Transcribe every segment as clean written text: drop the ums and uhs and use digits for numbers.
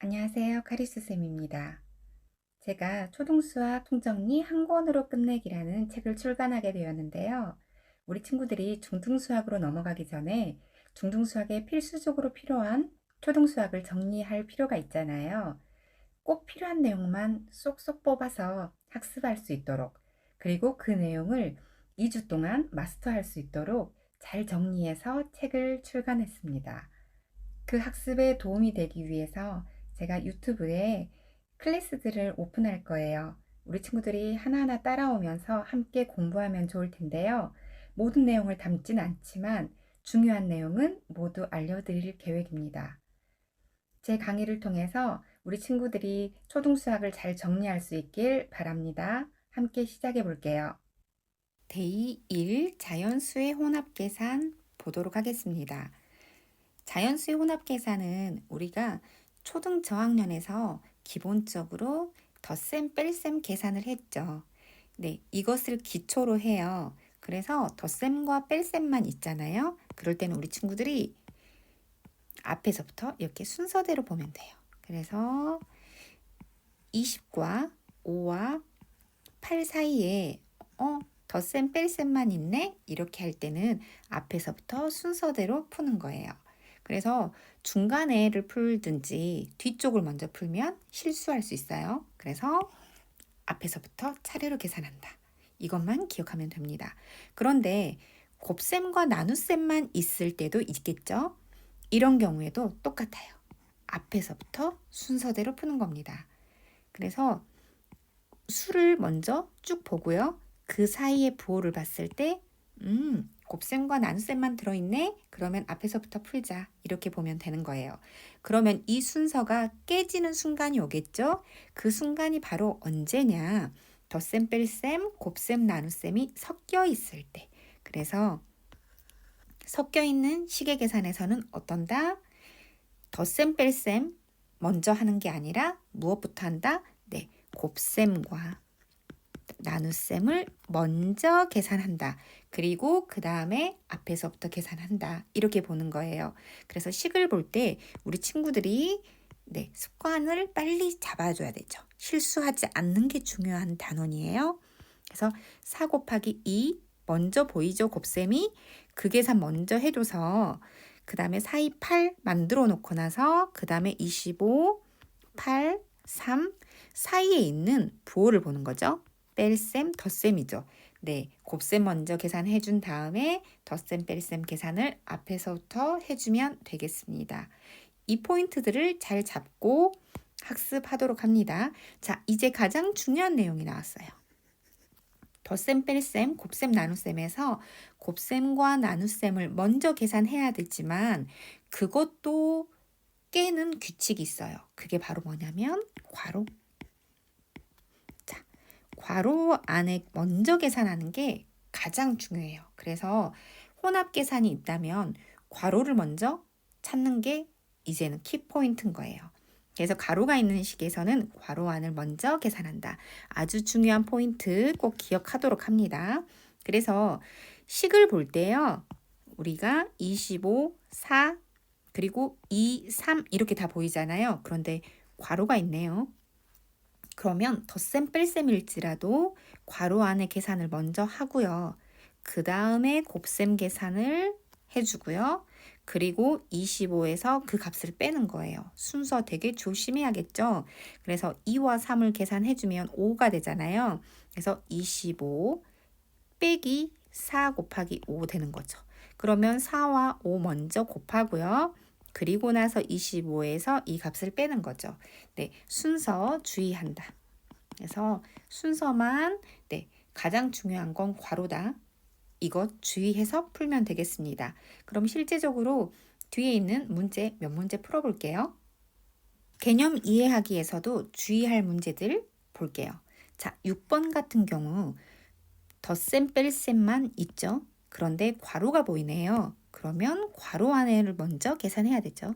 안녕하세요. 카리스쌤입니다. 제가 초등수학 통정리 한 권으로 끝내기라는 책을 출간하게 되었는데요. 우리 친구들이 중등수학으로 넘어가기 전에 중등수학에 필수적으로 필요한 초등수학을 정리할 필요가 있잖아요. 꼭 필요한 내용만 쏙쏙 뽑아서 학습할 수 있도록, 그리고 그 내용을 2주 동안 마스터할 수 있도록 잘 정리해서 책을 출간했습니다. 그 학습에 도움이 되기 위해서 제가 유튜브에 클래스들을 오픈할 거예요. 우리 친구들이 하나하나 따라오면서 함께 공부하면 좋을 텐데요. 모든 내용을 담진 않지만 중요한 내용은 모두 알려드릴 계획입니다. 제 강의를 통해서 우리 친구들이 초등수학을 잘 정리할 수 있길 바랍니다. 함께 시작해 볼게요. 데이 1 자연수의 혼합계산 보도록 하겠습니다. 자연수의 혼합계산은 우리가 초등 저학년에서 기본적으로 덧셈 뺄셈 계산을 했죠. 네, 이것을 기초로 해요. 그래서 덧셈과 뺄셈만 있잖아요. 그럴 때는 우리 친구들이 앞에서부터 이렇게 순서대로 보면 돼요. 그래서 20과 5와 8 사이에 덧셈 뺄셈만 있네? 이렇게 할 때는 앞에서부터 순서대로 푸는 거예요. 그래서 중간에를 풀든지 뒤쪽을 먼저 풀면 실수할 수 있어요. 그래서 앞에서부터 차례로 계산한다. 이것만 기억하면 됩니다. 그런데 곱셈과 나눗셈만 있을 때도 있겠죠? 이런 경우에도 똑같아요. 앞에서부터 순서대로 푸는 겁니다. 그래서 수를 먼저 쭉 보고요. 그 사이에 부호를 봤을 때 곱셈과 나눗셈만 들어있네? 그러면 앞에서부터 풀자. 이렇게 보면 되는 거예요. 그러면 이 순서가 깨지는 순간이 오겠죠? 그 순간이 바로 언제냐? 덧셈, 뺄셈, 곱셈, 나눗셈이 섞여 있을 때. 그래서 섞여 있는 식의 계산에서는 어떤다? 덧셈, 뺄셈 먼저 하는 게 아니라 무엇부터 한다? 네, 곱셈과 나눗셈을 먼저 계산한다. 그리고 그 다음에 앞에서부터 계산한다. 이렇게 보는 거예요. 그래서 식을 볼 때 우리 친구들이 습관을 빨리 잡아줘야 되죠. 실수하지 않는 게 중요한 단원이에요. 그래서 4 곱하기 2 먼저 보이죠? 곱셈이 그 계산 먼저 해줘서 그 다음에 4, 2, 8 만들어 놓고 나서 그 다음에 25, 8, 3 사이에 있는 부호를 보는 거죠. 뺄셈, 덧셈이죠. 네, 곱셈 먼저 계산해 준 다음에 덧셈, 뺄셈 계산을 앞에서부터 해주면 되겠습니다. 이 포인트들을 잘 잡고 학습하도록 합니다. 자, 이제 가장 중요한 내용이 나왔어요. 덧셈, 뺄셈, 곱셈, 나눗셈에서 곱셈과 나눗셈을 먼저 계산해야 되지만 그것도 깨는 규칙이 있어요. 그게 바로 뭐냐면 괄호. 자, 괄호 안에 먼저 계산하는 게 가장 중요해요. 그래서 혼합 계산이 있다면 괄호를 먼저 찾는 게 이제는 키포인트인 거예요. 그래서 가로가 있는 식에서는 괄호 안을 먼저 계산한다. 아주 중요한 포인트 꼭 기억하도록 합니다. 그래서 식을 볼 때요. 우리가 25, 4, 그리고 2, 3 이렇게 다 보이잖아요. 그런데 괄호가 있네요. 그러면 덧셈 뺄셈일지라도 괄호 안에 계산을 먼저 하고요. 그 다음에 곱셈 계산을 해주고요. 그리고 25에서 그 값을 빼는 거예요. 순서 되게 조심해야겠죠. 그래서 2와 3을 계산해주면 5가 되잖아요. 그래서 25 빼기 4 곱하기 5 되는 거죠. 그러면 4와 5 먼저 곱하고요. 그리고 나서 25에서 이 값을 빼는 거죠. 네, 순서 주의한다. 그래서 순서만 가장 중요한 건 괄호다. 이것 주의해서 풀면 되겠습니다. 그럼 실제적으로 뒤에 있는 문제 몇 문제 풀어볼게요. 개념 이해하기에서도 주의할 문제들 볼게요. 자, 6번 같은 경우 덧셈 뺄셈만 있죠. 그런데 괄호가 보이네요. 그러면 괄호 안에를 먼저 계산해야 되죠.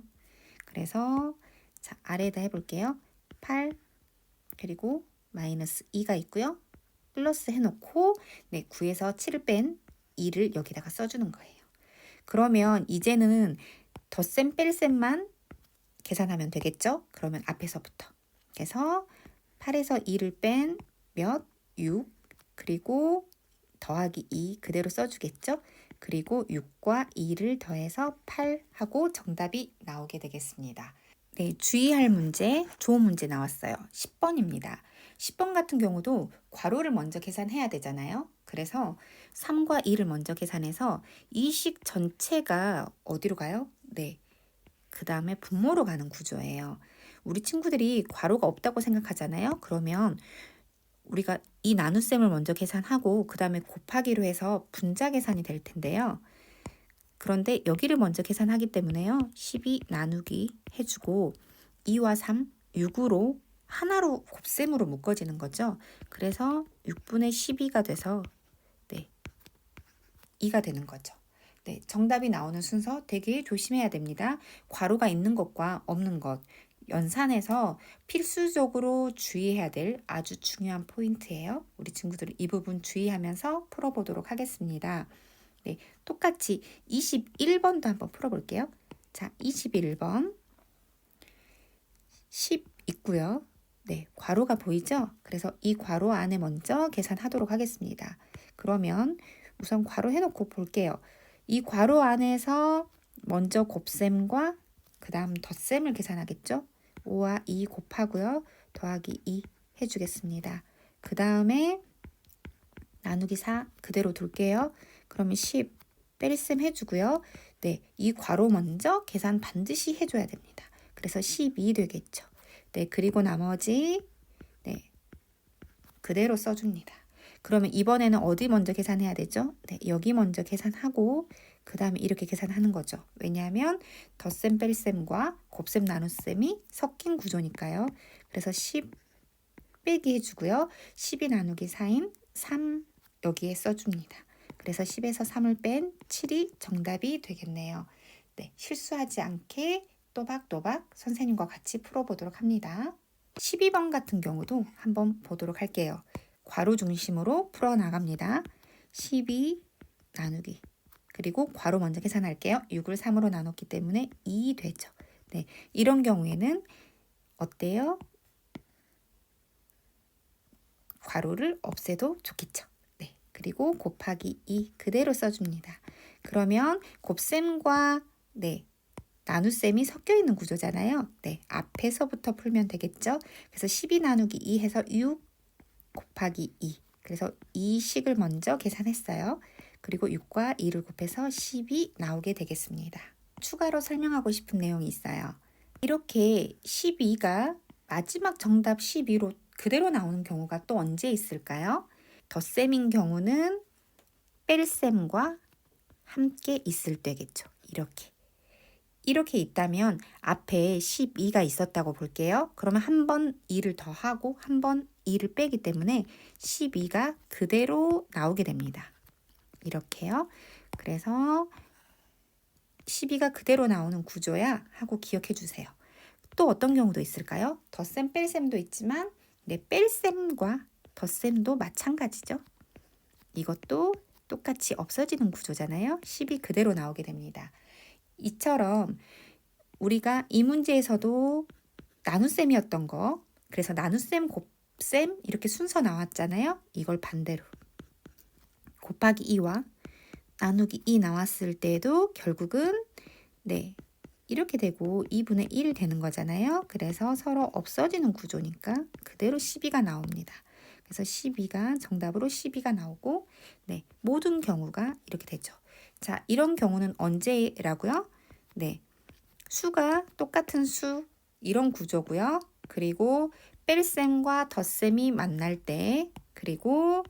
그래서 자, 아래에다 해볼게요. 8 그리고 마이너스 2가 있고요. 플러스 해놓고 9에서 7을 뺀 2를 여기다가 써주는 거예요. 그러면 이제는 덧셈 뺄셈만 계산하면 되겠죠? 그러면 앞에서부터. 그래서 8에서 2를 뺀 몇? 6. 그리고 더하기 2 그대로 써주겠죠? 그리고 6과 2를 더해서 8 하고 정답이 나오게 되겠습니다. 네, 주의할 문제, 좋은 문제 나왔어요. 10번입니다. 10번 같은 경우도 괄호를 먼저 계산해야 되잖아요. 그래서 3과 2를 먼저 계산해서 이 식 전체가 어디로 가요? 네, 그 다음에 분모로 가는 구조예요. 우리 친구들이 괄호가 없다고 생각하잖아요. 그러면 우리가 이 나눗셈을 먼저 계산하고 그 다음에 곱하기로 해서 분자 계산이 될 텐데요. 그런데 여기를 먼저 계산하기 때문에요. 12 나누기 해주고 2와 3, 6으로 하나로 곱셈으로 묶어지는 거죠. 그래서 6분의 12가 돼서 네, 2가 되는 거죠. 네, 정답이 나오는 순서 되게 조심해야 됩니다. 괄호가 있는 것과 없는 것 연산해서 필수적으로 주의해야 될 아주 중요한 포인트예요. 우리 친구들 이 부분 주의하면서 풀어보도록 하겠습니다. 네, 똑같이 21번도 한번 풀어볼게요. 자, 21번 10 있고요. 네, 괄호가 보이죠? 그래서 이 괄호 안에 먼저 계산하도록 하겠습니다. 그러면 우선 괄호 해놓고 볼게요. 이 괄호 안에서 먼저 곱셈과 그 다음 덧셈을 계산하겠죠? 5와 2 곱하고요. 더하기 2 해주겠습니다. 그 다음에 나누기 4 그대로 둘게요. 그러면 10 뺄셈 해주고요. 네, 이 괄호 먼저 계산 반드시 해줘야 됩니다. 그래서 12 되겠죠. 네, 그리고 나머지 네, 그대로 써줍니다. 그러면 이번에는 어디 먼저 계산해야 되죠? 네, 여기 먼저 계산하고 그 다음에 이렇게 계산하는 거죠. 왜냐하면 덧셈 뺄셈과 곱셈 나눗셈이 섞인 구조니까요. 그래서 10 빼기 해주고요. 12 나누기 4인 3 여기에 써줍니다. 그래서 10에서 3을 뺀 7이 정답이 되겠네요. 네, 실수하지 않게 또박또박 선생님과 같이 풀어보도록 합니다. 12번 같은 경우도 한번 보도록 할게요. 괄호 중심으로 풀어나갑니다. 12 나누기 그리고 괄호 먼저 계산할게요. 6을 3으로 나눴기 때문에 2 되죠. 네, 이런 경우에는 어때요? 괄호를 없애도 좋겠죠. 네, 그리고 곱하기 2 그대로 써줍니다. 그러면 곱셈과 네, 나눗셈이 섞여 있는 구조잖아요. 네, 앞에서부터 풀면 되겠죠. 그래서 12 나누기 2 해서 6 곱하기 2. 그래서 이 식을 먼저 계산했어요. 그리고 6과 2를 곱해서 10이 나오게 되겠습니다. 추가로 설명하고 싶은 내용이 있어요. 이렇게 12가 마지막 정답 12로 그대로 나오는 경우가 또 언제 있을까요? 덧셈인 경우는 뺄셈과 함께 있을 때겠죠. 이렇게 있다면 앞에 12가 있었다고 볼게요. 그러면 한 번 2를 더하고 한 번 2를 빼기 때문에 12가 그대로 나오게 됩니다. 이렇게요. 그래서 12가 그대로 나오는 구조야 하고 기억해 주세요. 또 어떤 경우도 있을까요? 덧셈 뺄셈도 있지만 네, 뺄셈과 덧셈도 마찬가지죠. 이것도 똑같이 없어지는 구조잖아요. 10이 그대로 나오게 됩니다. 이처럼 우리가 이 문제에서도 나눗셈이었던 거, 그래서 나눗셈, 곱셈 이렇게 순서 나왔잖아요. 이걸 반대로 곱하기 2와 나누기 2 나왔을 때도 결국은 네, 이렇게 되고 2분의 1 되는 거잖아요. 그래서 서로 없어지는 구조니까 그대로 12가 나옵니다. 그래서 12가 정답으로 12가 나오고 네, 모든 경우가 이렇게 되죠. 자, 이런 경우는 언제라고요? 네, 수가 똑같은 수 이런 구조고요. 그리고 뺄셈과 덧셈이 만날 때 그리고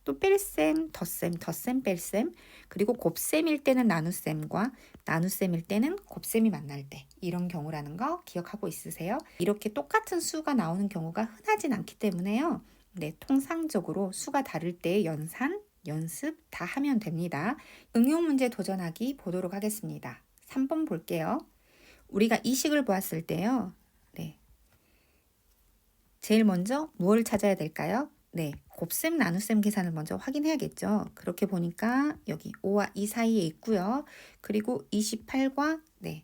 또 뺄셈, 덧셈, 뺄셈 그리고 곱셈일 때는 나눗셈과 나눗셈일 때는 곱셈이 만날 때 이런 경우라는 거 기억하고 있으세요? 이렇게 똑같은 수가 나오는 경우가 흔하진 않기 때문에요. 네, 통상적으로 수가 다를 때 연산, 연습 다 하면 됩니다. 응용 문제 도전하기 보도록 하겠습니다. 3번 볼게요. 우리가 이 식을 보았을 때요. 네. 제일 먼저 무엇을 찾아야 될까요? 네, 곱셈 나눗셈 계산을 먼저 확인해야겠죠. 그렇게 보니까 여기 5와 2 사이에 있고요. 그리고 28과 네,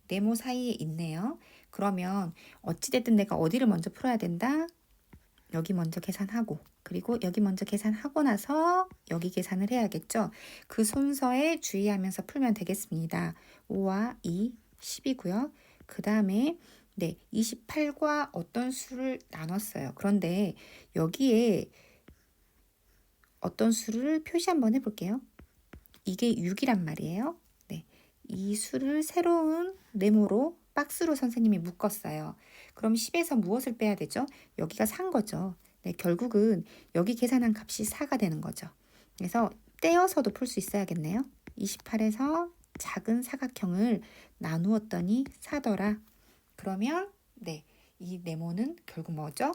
네모 사이에 있네요. 그러면 어찌됐든 내가 어디를 먼저 풀어야 된다? 여기 먼저 계산하고, 그리고 여기 먼저 계산하고 나서 여기 계산을 해야겠죠. 그 순서에 주의하면서 풀면 되겠습니다. 5와 2, 10이고요. 그 다음에 28과 어떤 수를 나눴어요. 그런데 여기에 어떤 수를 표시 한번 해볼게요. 이게 6이란 말이에요. 이 수를 새로운 네모로 박스로 선생님이 묶었어요. 그럼 10에서 무엇을 빼야 되죠? 여기가 4인 거죠. 결국은 여기 계산한 값이 4가 되는 거죠. 그래서 떼어서도 풀 수 있어야겠네요. 28에서 작은 사각형을 나누었더니 4더라. 그러면 이 네모는 결국 뭐죠?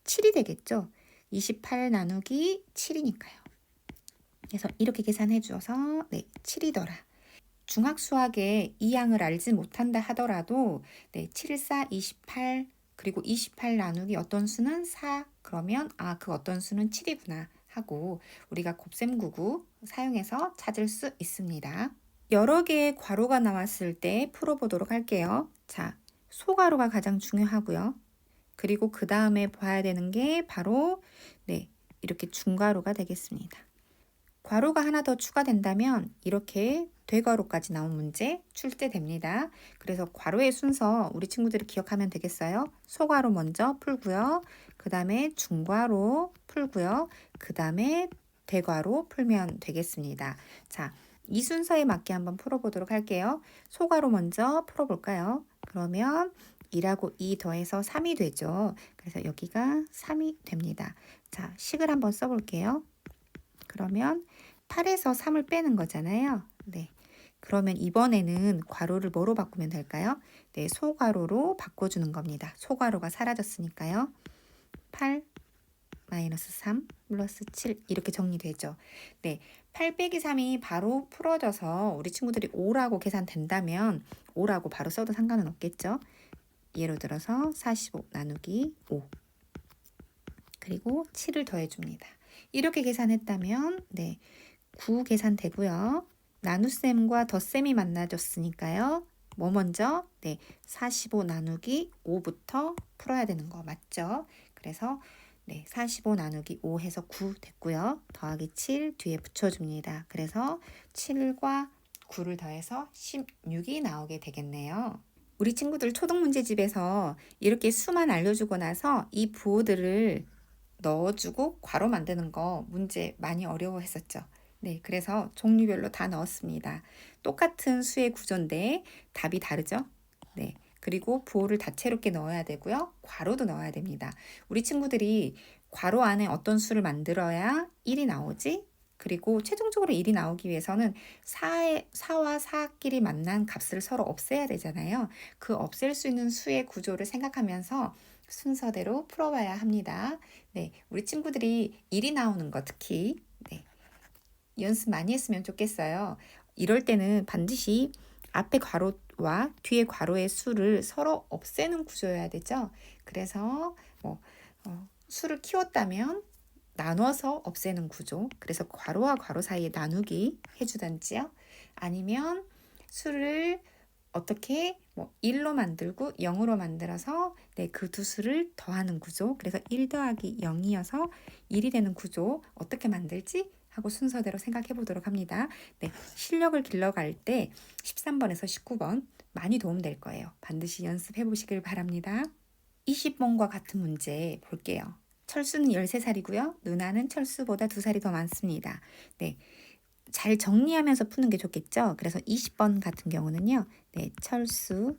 7이 되겠죠. 28 나누기 7이니까요. 그래서 이렇게 계산해 주어서 7이더라. 중학수학에 이 양을 알지 못한다 하더라도 7, 4, 28 그리고 28 나누기 어떤 수는 4 그러면 그 어떤 수는 7이구나 하고 우리가 곱셈구구 사용해서 찾을 수 있습니다. 여러 개의 괄호가 나왔을 때 풀어보도록 할게요. 자, 소괄호가 가장 중요하고요. 그리고 그 다음에 봐야 되는 게 바로 이렇게 중괄호가 되겠습니다. 괄호가 하나 더 추가된다면 이렇게 되괄호까지 나온 문제 출제됩니다. 그래서 괄호의 순서 우리 친구들이 기억하면 되겠어요? 소괄호 먼저 풀고요. 그 다음에 중괄호 풀고요. 그 다음에 대괄호 풀면 되겠습니다. 자, 이 순서에 맞게 한번 풀어보도록 할게요. 소괄호 먼저 풀어볼까요? 그러면 2하고 2 더해서 3이 되죠. 그래서 여기가 3이 됩니다. 자, 식을 한번 써볼게요. 그러면 8에서 3을 빼는 거잖아요. 그러면 이번에는 괄호를 뭐로 바꾸면 될까요? 소괄호로 바꿔주는 겁니다. 소괄호가 사라졌으니까요. 8 마이너스 3 플러스 7 이렇게 정리되죠. 8 빼기 3이 바로 풀어져서 우리 친구들이 5라고 계산된다면 5라고 바로 써도 상관은 없겠죠. 예를 들어서 45 나누기 5 그리고 7을 더해줍니다. 이렇게 계산했다면 9 계산되고요. 나눗셈과 덧셈이 만나졌으니까요. 뭐 먼저? 45 나누기 5부터 풀어야 되는 거 맞죠? 그래서 45 나누기 5 해서 9 됐고요. 더하기 7 뒤에 붙여줍니다. 그래서 7과 9를 더해서 16이 나오게 되겠네요. 우리 친구들 초등문제집에서 이렇게 수만 알려주고 나서 이 부호들을 넣어주고 괄호 만드는 거 문제 많이 어려워했었죠. 그래서 종류별로 다 넣었습니다. 똑같은 수의 구조인데 답이 다르죠? 그리고 부호를 다채롭게 넣어야 되고요. 괄호도 넣어야 됩니다. 우리 친구들이 괄호 안에 어떤 수를 만들어야 1이 나오지? 그리고 최종적으로 1이 나오기 위해서는 4와 4끼리 만난 값을 서로 없애야 되잖아요. 그 없앨 수 있는 수의 구조를 생각하면서 순서대로 풀어봐야 합니다. 우리 친구들이 1이 나오는 거 특히 연습 많이 했으면 좋겠어요. 이럴 때는 반드시 앞에 괄호와 뒤에 괄호의 수를 서로 없애는 구조여야 되죠. 그래서 수를 키웠다면 나눠서 없애는 구조. 그래서 괄호와 괄호 사이에 나누기 해주던지요. 아니면 수를 어떻게 1로 만들고 0으로 만들어서 그 두 수를 더하는 구조. 그래서 1 더하기 0이어서 1이 되는 구조 어떻게 만들지? 하고 순서대로 생각해 보도록 합니다. 실력을 길러갈 때 13번에서 19번 많이 도움될 거예요. 반드시 연습해 보시길 바랍니다. 20번과 같은 문제 볼게요. 철수는 13살이고요. 누나는 철수보다 2살이 더 많습니다. 잘 정리하면서 푸는 게 좋겠죠. 그래서 20번 같은 경우는요. 철수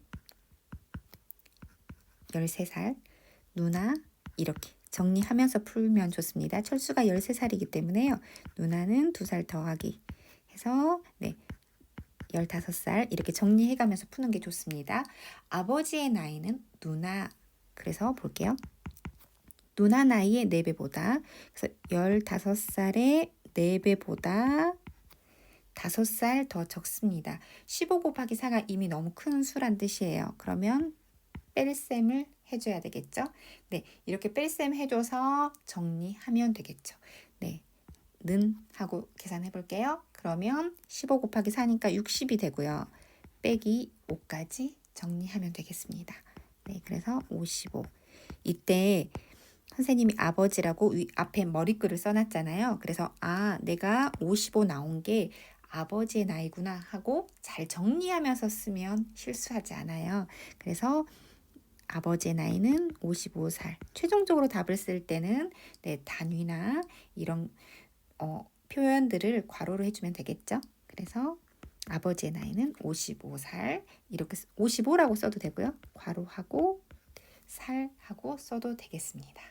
13살, 누나 이렇게 정리하면서 풀면 좋습니다. 철수가 13살이기 때문에요. 누나는 2살 더하기 해서 15살 이렇게 정리해가면서 푸는 게 좋습니다. 아버지의 나이는 누나 그래서 볼게요. 누나 나이의 4배보다 그래서 15살의 4배보다 5살 더 적습니다. 15 곱하기 4가 이미 너무 큰 수란 뜻이에요. 그러면 뺄셈을 해줘야 되겠죠. 이렇게 뺄셈 해줘서 정리하면 되겠죠. 는 하고 계산해 볼게요. 그러면 15 곱하기 4니까 60이 되고요. 빼기 5까지 정리하면 되겠습니다. 네, 그래서 55. 이때 선생님이 아버지라고 앞에 머리글을 써놨잖아요. 그래서 내가 55 나온 게 아버지의 나이구나 하고 잘 정리하면서 쓰면 실수하지 않아요. 그래서 아버지의 나이는 55살. 최종적으로 답을 쓸 때는 단위나 이런 표현들을 괄호로 해주면 되겠죠. 그래서 아버지의 나이는 55살. 이렇게 55라고 써도 되고요. 괄호하고 살하고 써도 되겠습니다.